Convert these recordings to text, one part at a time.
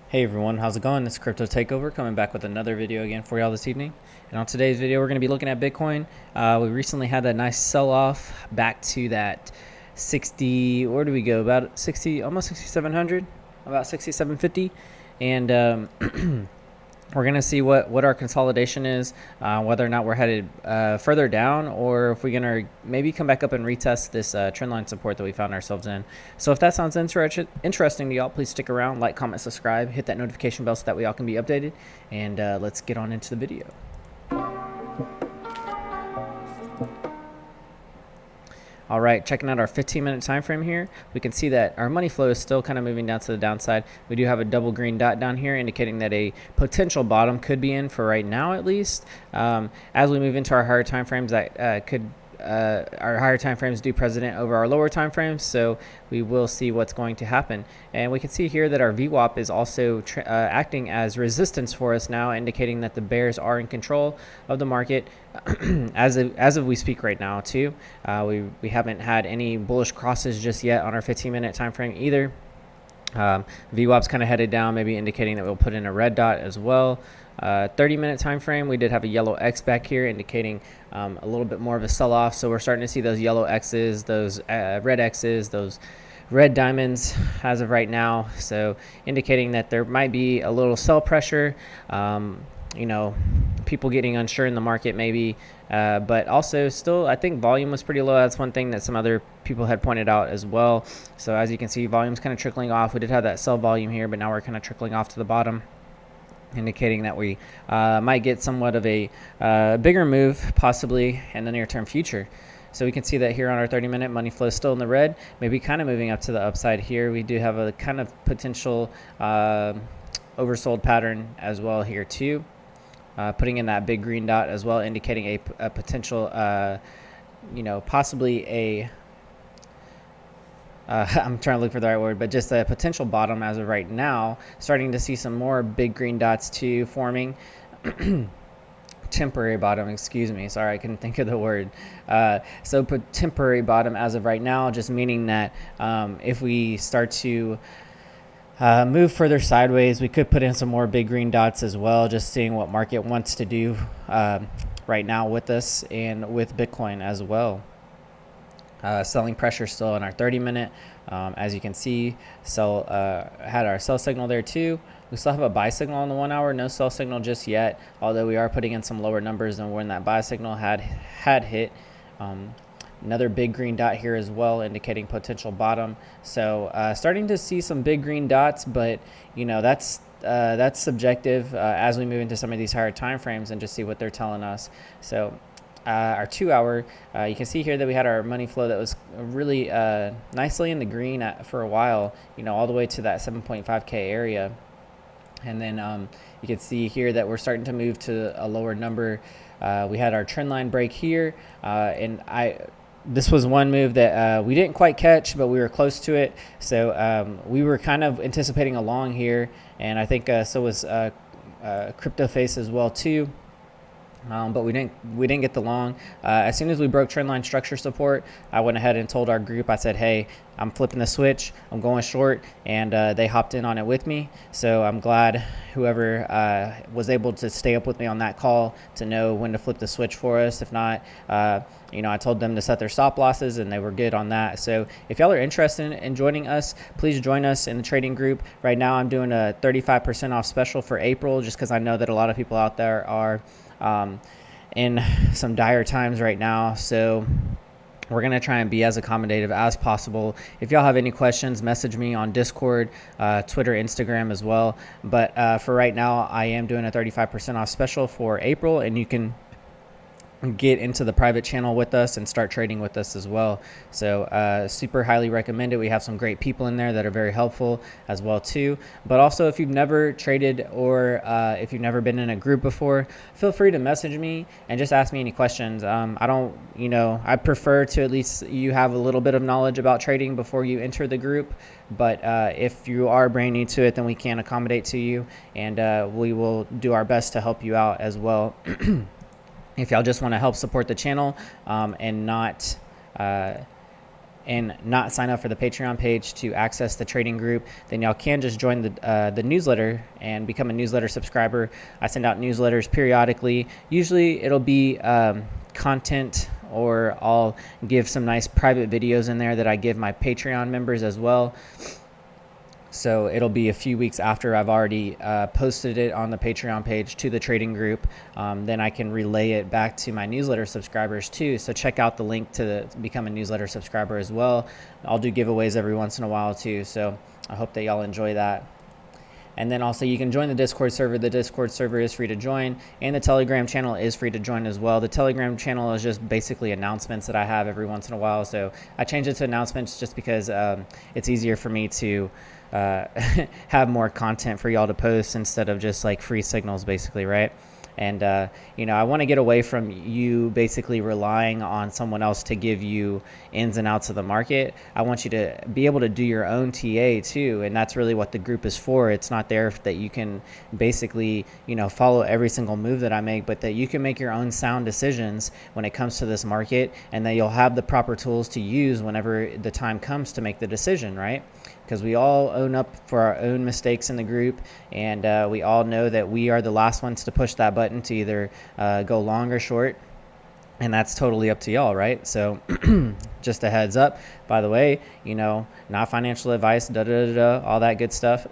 Hey everyone, how's it going? This is Crypto Takeover coming back with another video again for y'all this evening. And on today's video, we're going to be looking at Bitcoin. We recently had that nice sell-off back to that 60, where do we go? About 60, almost 6,700, about 6,750. And we're going to see what our consolidation is, whether or not we're headed further down, or if we're going to maybe come back up and retest this trendline support that we found ourselves in. So if that sounds interesting to y'all, please stick around, like, comment, subscribe, hit that notification bell so that we all can be updated. And let's get on into the video. All right, checking out our 15-minute time frame here, we can see that our money flow is still kind of moving down to the downside. We do have a double green dot down here indicating that a potential bottom could be in for right now, at least. As we move into our higher time frames, that our higher time frames do precedent over our lower time frames, so we will see what's going to happen. And we can see here that our VWAP is also acting as resistance for us now, indicating that the bears are in control of the market as of we speak right now too. We haven't had any bullish crosses just yet on our 15-minute time frame either. VWAP's kind of headed down, maybe indicating that we'll put in a red dot as well. 30-minute time frame, we did have a yellow X back here indicating a little bit more of a sell-off. So we're starting to see those yellow X's, those red X's, those red diamonds as of right now. So indicating that there might be a little sell pressure. People getting unsure in the market maybe, but also still I think volume was pretty low. That's one thing that some other people had pointed out as well. So as you can see, volume's kind of trickling off. We did have that sell volume here, but now we're kind of trickling off to the bottom, indicating that we might get somewhat of a bigger move possibly in the near-term future. So we can see that here on our 30-minute money flow is still in the red, maybe kind of moving up to the upside here. We do have a kind of potential oversold pattern as well here too. Putting in that big green dot as well, indicating a potential, possibly a, I'm trying to look for the right word, but just a potential bottom as of right now. Starting to see some more big green dots too forming. Temporary bottom, excuse me. Sorry, I couldn't think of the word. So temporary bottom as of right now, just meaning that if we start to move further sideways, we could put in some more big green dots as well, just seeing what market wants to do right now with us and with Bitcoin as well. Selling pressure still in our 30-minute. As you can see, had our sell signal there too. We still have a buy signal on the 1 hour, no sell signal just yet, although we are putting in some lower numbers than when that buy signal had hit. Another big green dot here as well, indicating potential bottom. So starting to see some big green dots, but that's subjective as we move into some of these higher time frames and just see what they're telling us. So our 2 hour, you can see here that we had our money flow that was really nicely in the green for a while, all the way to that 7.5K area. And then you can see here that we're starting to move to a lower number. We had our trend line break here, and this was one move that we didn't quite catch, but we were close to it. So we were kind of anticipating a long here, and I think so was Crypto Face as well too. But we didn't get the long. As soon as we broke trendline structure support, I went ahead and told our group, I said, hey, I'm flipping the switch, I'm going short, and they hopped in on it with me. So I'm glad whoever was able to stay up with me on that call to know when to flip the switch for us. If not, I told them to set their stop losses, and they were good on that. So if y'all are interested in joining us, please join us in the trading group. Right now I'm doing a 35% off special for April, just because I know that a lot of people out there are in some dire times right now. So we're going to try and be as accommodative as possible. If y'all have any questions, message me on Discord, Twitter, Instagram as well. But for right now, I am doing a 35% off special for April, and you can get into the private channel with us and start trading with us as well. So super highly recommend it. We have some great people in there that are very helpful as well too. But also, if you've never traded or if you've never been in a group before, feel free to message me and just ask me any questions. I prefer to at least you have a little bit of knowledge about trading before you enter the group. But if you are brand new to it, then we can accommodate to you, and we will do our best to help you out as well. If y'all just want to help support the channel and not and not sign up for the Patreon page to access the trading group, then y'all can just join the newsletter and become a newsletter subscriber. I send out newsletters periodically. Usually it'll be content, or I'll give some nice private videos in there that I give my Patreon members as well. So it'll be a few weeks after I've already posted it on the Patreon page to the trading group. Then I can relay it back to my newsletter subscribers too. So check out the link to become a newsletter subscriber as well. I'll do giveaways every once in a while too. So I hope that y'all enjoy that. And then also you can join the Discord server. The Discord server is free to join, and the Telegram channel is free to join as well. The Telegram channel is just basically announcements that I have every once in a while. So I changed it to announcements just because it's easier for me to have more content for y'all to post instead of just like free signals basically, right? And I want to get away from you basically relying on someone else to give you ins and outs of the market. I want you to be able to do your own TA too, and that's really what the group is for. It's not there that you can basically follow every single move that I make, but that you can make your own sound decisions when it comes to this market, and that you'll have the proper tools to use whenever the time comes to make the decision, right? Because we all own up for our own mistakes in the group, and we all know that we are the last ones to push that button to either go long or short, and that's totally up to y'all, right? So just a heads up, by the way, not financial advice, all that good stuff.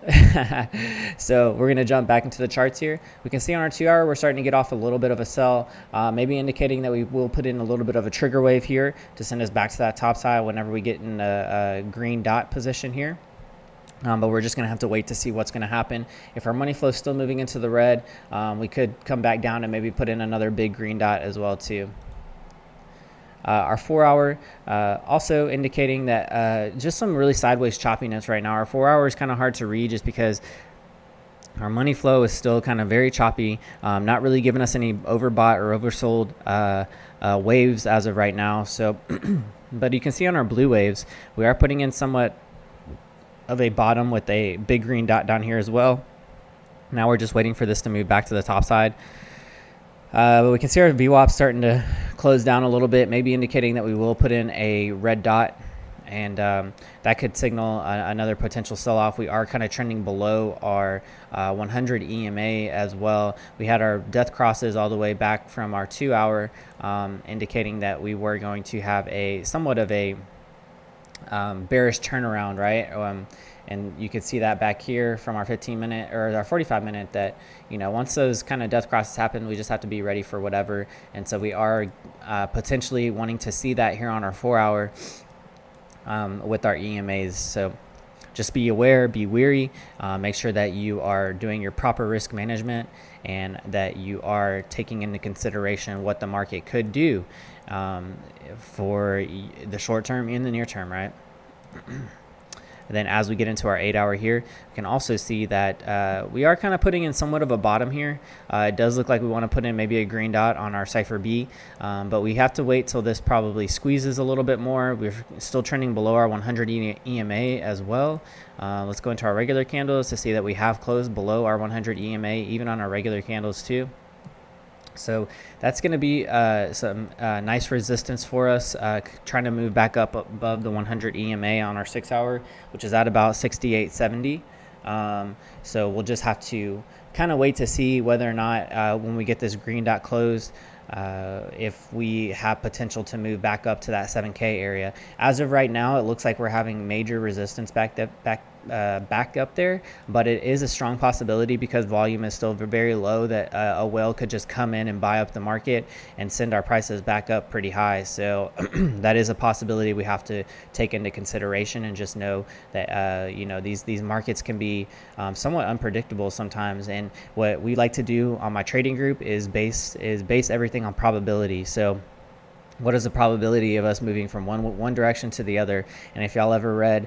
So we're going to jump back into the charts here. We can see on our 2 hour, we're starting to get off a little bit of a sell, maybe indicating that we will put in a little bit of a trigger wave here to send us back to that top side whenever we get in a green dot position here. But we're just going to have to wait to see what's going to happen. If our money flow is still moving into the red, we could come back down and maybe put in another big green dot as well too. Our 4 hour also indicating that just some really sideways choppiness right now. Our 4 hour is kind of hard to read just because our money flow is still kind of very choppy, not really giving us any overbought or oversold waves as of right now. So, but you can see on our blue waves, we are putting in somewhat of a bottom with a big green dot down here as well. Now we're just waiting for this to move back to the top side. But we can see our VWAP starting to close down a little bit, maybe indicating that we will put in a red dot, and that could signal another potential sell-off. We are kind of trending below our 100 EMA as well. We had our death crosses all the way back from our 2 hour, indicating that we were going to have a somewhat of a bearish turnaround, right? And you can see that back here from our 15 minute or our 45 minute that, once those kind of death crosses happen, we just have to be ready for whatever. And so we are potentially wanting to see that here on our 4 hour with our EMAs. So just be aware, be wary, make sure that you are doing your proper risk management and that you are taking into consideration what the market could do for the short term and the near term, right? And then as we get into our 8 hour here, we can also see that we are kind of putting in somewhat of a bottom here. It does look like we want to put in maybe a green dot on our cipher B, but we have to wait till this probably squeezes a little bit more. We're still trending below our 100 EMA as well. Let's go into our regular candles to see that we have closed below our 100 EMA, even on our regular candles too. So that's going to be some nice resistance for us, trying to move back up above the 100 EMA on our 6 hour, which is at about 68.70. So we'll just have to kind of wait to see whether or not when we get this green dot closed, if we have potential to move back up to that 7K area. As of right now, it looks like we're having major resistance back up there, but it is a strong possibility because volume is still very low that a whale could just come in and buy up the market and send our prices back up pretty high. So that is a possibility we have to take into consideration, and just know that these markets can be somewhat unpredictable sometimes. And what we like to do on my trading group is base everything on probability. So what is the probability of us moving from one direction to the other? And if y'all ever read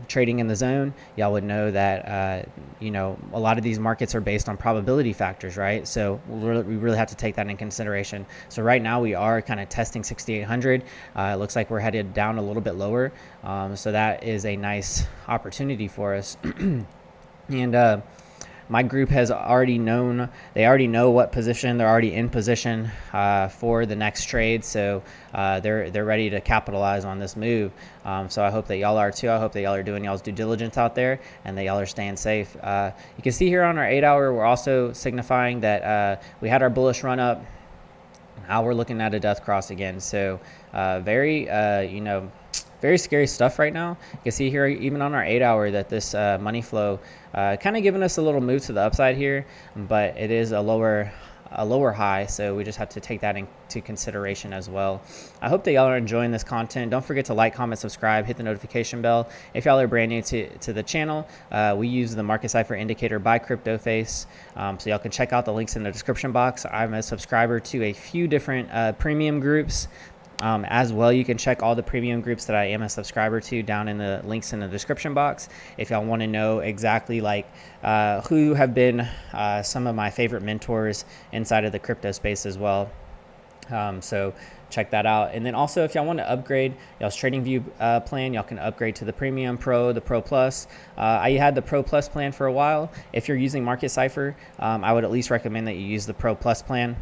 Trading in the Zone, y'all would know that a lot of these markets are based on probability factors, right? So we really have to take that in consideration. So right now we are kind of testing 6,800. It looks like we're headed down a little bit lower, so that is a nice opportunity for us. And my group has already known, they already know what position, they're already in position for the next trade. So they're ready to capitalize on this move. So I hope that y'all are too. I hope that y'all are doing y'all's due diligence out there and that y'all are staying safe. You can see here on our 8-hour, we're also signifying that we had our bullish run up. Now we're looking at a death cross again. So very, very scary stuff right now. You can see here, even on our 8-hour, that this money flow kind of giving us a little move to the upside here, but it is a lower high, so we just have to take that into consideration as well. I hope that y'all are enjoying this content. Don't forget to like, comment, subscribe, hit the notification bell. If y'all are brand new to the channel, we use the Market Cipher Indicator by CryptoFace, so y'all can check out the links in the description box. I'm a subscriber to a few different premium groups. As well, you can check all the premium groups that I am a subscriber to down in the links in the description box if y'all want to know exactly who have been some of my favorite mentors inside of the crypto space as well. So check that out. And then also, if y'all want to upgrade y'all's TradingView plan, y'all can upgrade to the Premium Pro, the Pro Plus. I had the Pro Plus plan for a while. If you're using Market Cipher, I would at least recommend that you use the Pro Plus plan.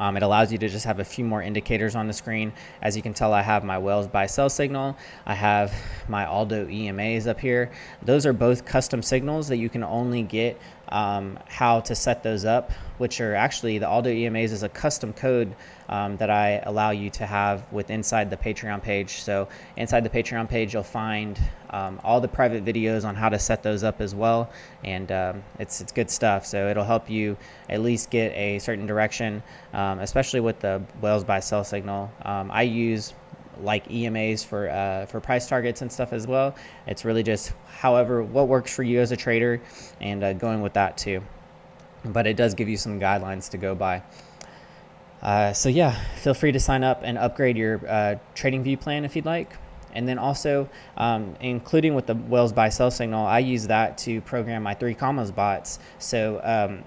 It allows you to just have a few more indicators on the screen. As you can tell, I have my Wells buy sell signal. I have my Aldo EMAs up here. Those are both custom signals that you can only get how to set those up, which are actually, the Aldo EMAs is a custom code that I allow you to have with inside the Patreon page. So inside the Patreon page, you'll find all the private videos on how to set those up as well. And it's good stuff. So it'll help you at least get a certain direction, especially with the Wells buy sell signal. I use like EMAs for price targets and stuff as well. It's really just what works for you as a trader, and going with that too. But it does give you some guidelines to go by. So yeah, feel free to sign up and upgrade your TradingView plan if you'd like. And then also, including with the Wells buy sell signal, I use that to program my 3 commas bots. So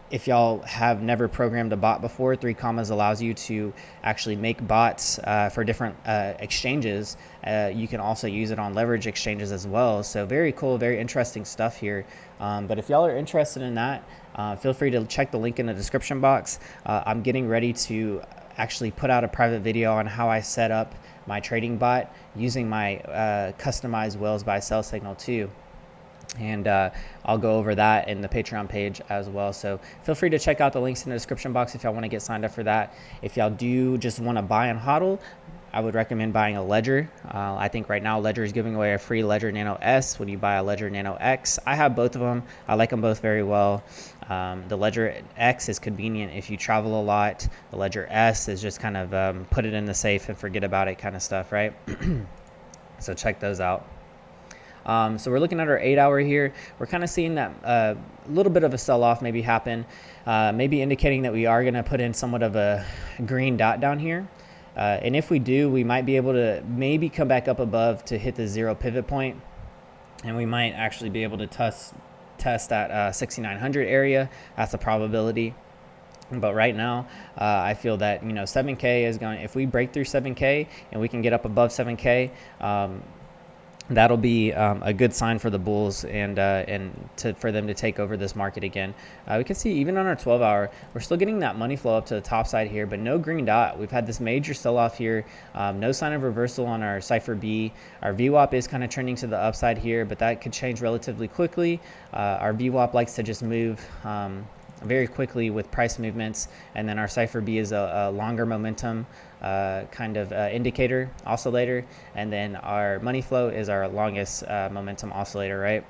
if y'all have never programmed a bot before, 3 commas allows you to actually make bots for different exchanges. You can also use it on leverage exchanges as well. So very cool, very interesting stuff here. But if y'all are interested in that, feel free to check the link in the description box. I'm getting ready to actually put out a private video on how I set up my trading bot using my customized Wells buy sell signal too. And I'll go over that in the Patreon page as well. So feel free to check out the links in the description box if y'all want to get signed up for that. If y'all do just want to buy and hodl, I would recommend buying a Ledger. I think right now Ledger is giving away a free Ledger Nano S when you buy a Ledger Nano X. I have both of them. I like them both very well. The Ledger X is convenient if you travel a lot. The Ledger S is just kind of put it in the safe and forget about it kind of stuff, right? So check those out. So we're looking at our 8-hour here. We're kind of seeing that a little bit of a sell-off maybe happen, maybe indicating that we are going to put in somewhat of a green dot down here. And if we do, we might be able to maybe come back up above to hit the 0 pivot point, and we might actually be able to test that 6,900 area. That's a probability. But right now, I feel that 7K is going. If we break through 7K and we can get up above 7K, that'll be a good sign for the bulls and for them to take over this market again. We can see even on our 12-hour, we're still getting that money flow up to the top side here, but no green dot. We've had this major sell-off here. No sign of reversal on our Cipher B. Our VWAP is kind of trending to the upside here, but that could change relatively quickly. Our VWAP likes to just move very quickly with price movements, and then our Cipher B is a longer momentum kind of indicator oscillator, and then our money flow is our longest momentum oscillator, right?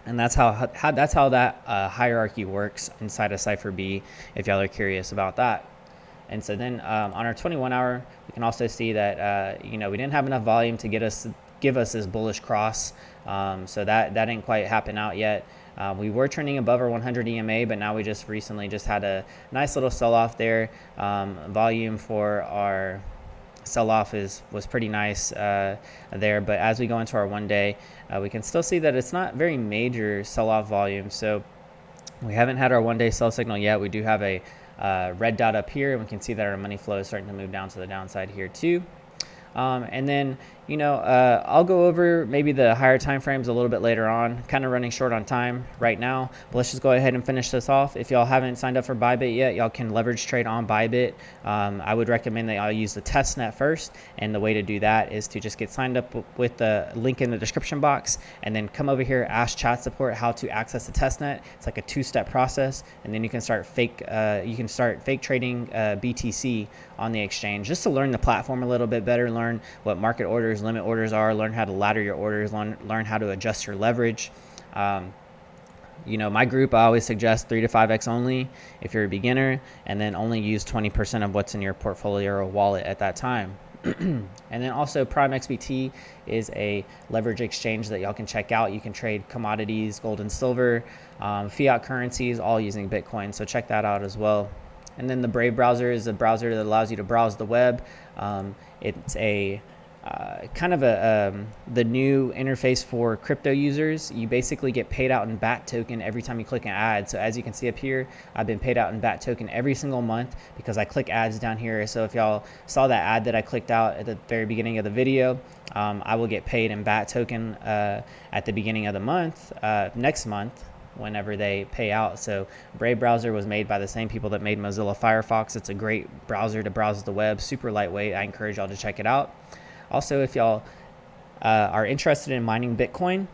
And that's how that hierarchy works inside of Cipher B, if y'all are curious about that. And so then on our 21-hour, we can also see that we didn't have enough volume to give us this bullish cross, so that didn't quite happen out yet. We were trending above our 100 EMA, but now we just recently had a nice little sell-off there. Volume for our sell-off was pretty nice there, but as we go into our 1 day, we can still see that it's not very major sell-off volume. So we haven't had our 1 day sell signal yet. We do have a red dot up here, and we can see that our money flow is starting to move down to the downside here too. And then, I'll go over maybe the higher time frames a little bit later on, kind of running short on time right now, but let's just go ahead and finish this off. If y'all haven't signed up for Bybit yet, y'all can leverage trade on Bybit. I would recommend that y'all use the testnet first, and the way to do that is to just get signed up with the link in the description box, and then come over here, ask chat support how to access the testnet. It's like a 2-step process, and then you can start fake trading BTC on the exchange, just to learn the platform a little bit better, learn what market orders, limit orders are, learn how to ladder your orders, learn how to adjust your leverage. My group, I always suggest 3 to 5x only if you're a beginner, and then only use 20% of what's in your portfolio or wallet at that time. And then also Prime XBT is a leverage exchange that y'all can check out. You can trade commodities, gold and silver, fiat currencies, all using Bitcoin. So check that out as well. And then the Brave browser is a browser that allows you to browse the web. It's a the new interface for crypto users. You basically get paid out in BAT token every time you click an ad. So as you can see up here, I've been paid out in BAT token every single month because I click ads down here. So if y'all saw that ad that I clicked out at the very beginning of the video, I will get paid in BAT token at the beginning of the month, next month, whenever they pay out. So Brave browser was made by the same people that made Mozilla Firefox. It's a great browser to browse the web, super lightweight. I encourage y'all to check it out. Also, if y'all are interested in mining Bitcoin,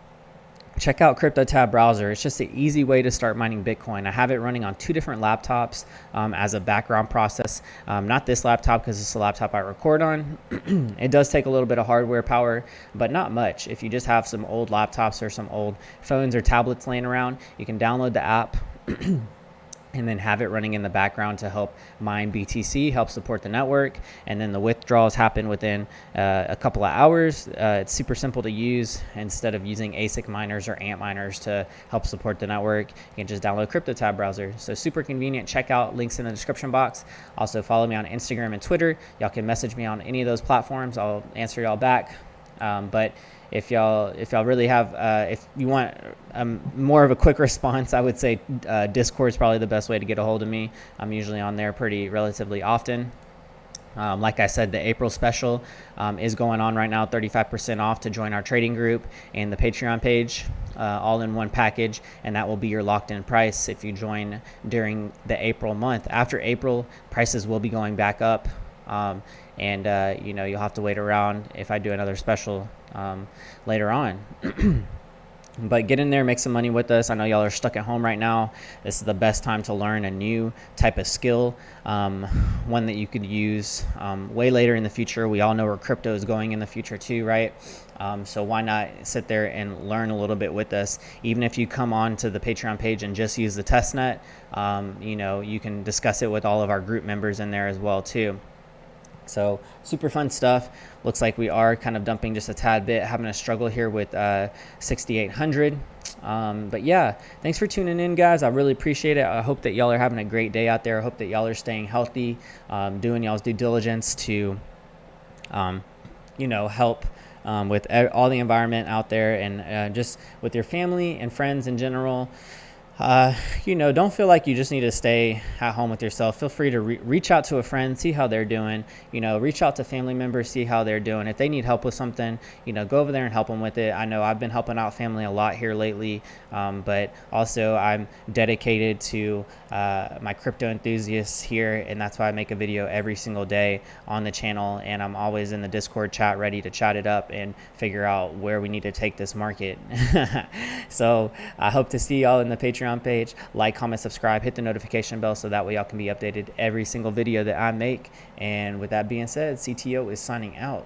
check out CryptoTab browser. It's just an easy way to start mining Bitcoin. I have it running on 2 different laptops as a background process. Not this laptop, because it's the laptop I record on. It does take a little bit of hardware power, but not much. If you just have some old laptops or some old phones or tablets laying around, you can download the app and then have it running in the background to help mine BTC, help support the network, and then the withdrawals happen within a couple of hours. It's super simple to use. Instead of using ASIC miners or ANT miners to help support the network, you can just download CryptoTab browser. So super convenient. Check out links in the description box. Also follow me on Instagram and Twitter. Y'all can message me on any of those platforms. I'll answer y'all back. But if y'all really have, if you want more of a quick response, I would say Discord is probably the best way to get a hold of me. I'm usually on there relatively often. Like I said, the April special is going on right now, 35% off to join our trading group and the Patreon page, all in one package, and that will be your locked-in price if you join during the April month. After April, prices will be going back up. You'll have to wait around if I do another special later on. But get in there, make some money with us. I know y'all are stuck at home right now. This is the best time to learn a new type of skill, one that you could use way later in the future. We all know where crypto is going in the future too, right? So why not sit there and learn a little bit with us? Even if you come on to the Patreon page and just use the testnet, you can discuss it with all of our group members in there as well too. So super fun stuff. Looks like we are kind of dumping just a tad bit, having a struggle here with 6,800. But yeah, thanks for tuning in, guys. I really appreciate it. I hope that y'all are having a great day out there. I hope that y'all are staying healthy, doing y'all's due diligence to, help with all the environment out there, and just with your family and friends in general. Don't feel like you just need to stay at home with yourself. Feel free to reach out to a friend, see how they're doing, reach out to family members, see how they're doing. If they need help with something, go over there and help them with it. I know I've been helping out family a lot here lately, but also I'm dedicated to my crypto enthusiasts here, and that's why I make a video every single day on the channel, and I'm always in the Discord chat ready to chat it up and figure out where we need to take this market. So I hope to see y'all in the Patreon page. Like, comment, subscribe, hit the notification bell so that way y'all can be updated every single video that I make. And with that being said, CTO is signing out.